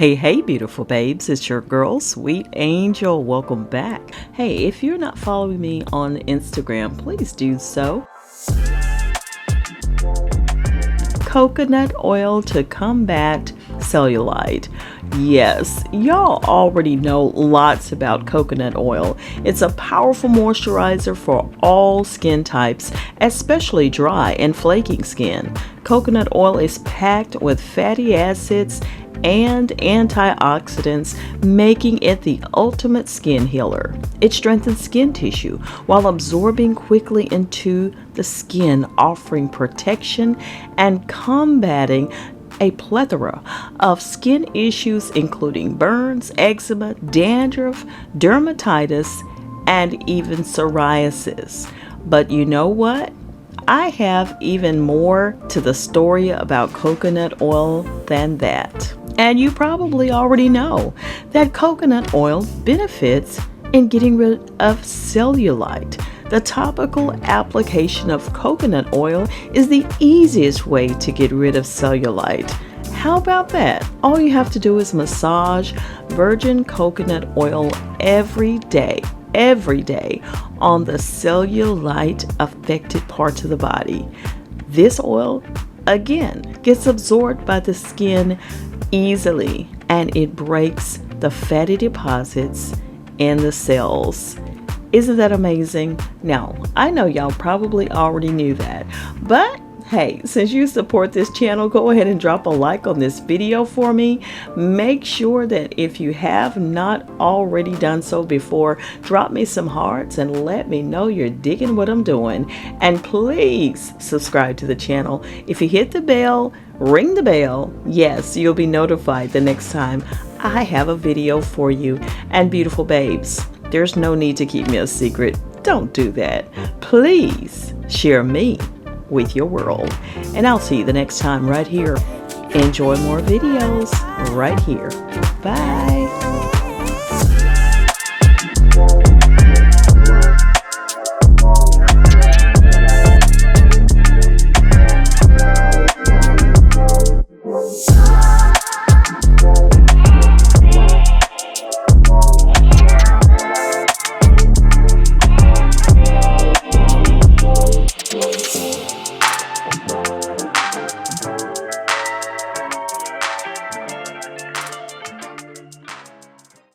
Hey, beautiful babes, it's your girl, Sweet Angel. Welcome back. Hey, if you're not following me on Instagram, please do so. Coconut oil to combat cellulite. Yes, y'all already know lots about coconut oil. It's a powerful moisturizer for all skin types, especially dry and flaking skin. Coconut oil is packed with fatty acids and antioxidants, making it the ultimate skin healer. It strengthens skin tissue while absorbing quickly into the skin, offering protection and combating a plethora of skin issues including burns, eczema, dandruff, dermatitis, and even psoriasis. But you know what? I have even more to the story about coconut oil than that. And you probably already know that coconut oil benefits in getting rid of cellulite. The topical application of coconut oil is the easiest way to get rid of cellulite. How about that? All you have to do is massage virgin coconut oil every day on the cellulite affected parts of the body. This oil, again, gets absorbed by the skin easily, and it breaks the fatty deposits in the cells. Isn't that amazing? Now, I know y'all probably already knew that, but hey, since you support this channel, go ahead and drop a like on this video for me. Make sure that if you have not already done so before, drop me some hearts and let me know you're digging what I'm doing. And please subscribe to the channel. If you hit the bell, ring the bell, yes, you'll be notified the next time I have a video for you. And beautiful babes, there's no need to keep me a secret. Don't do that. Please share me with your world. And I'll see you the next time right here. Enjoy more videos right here. Bye.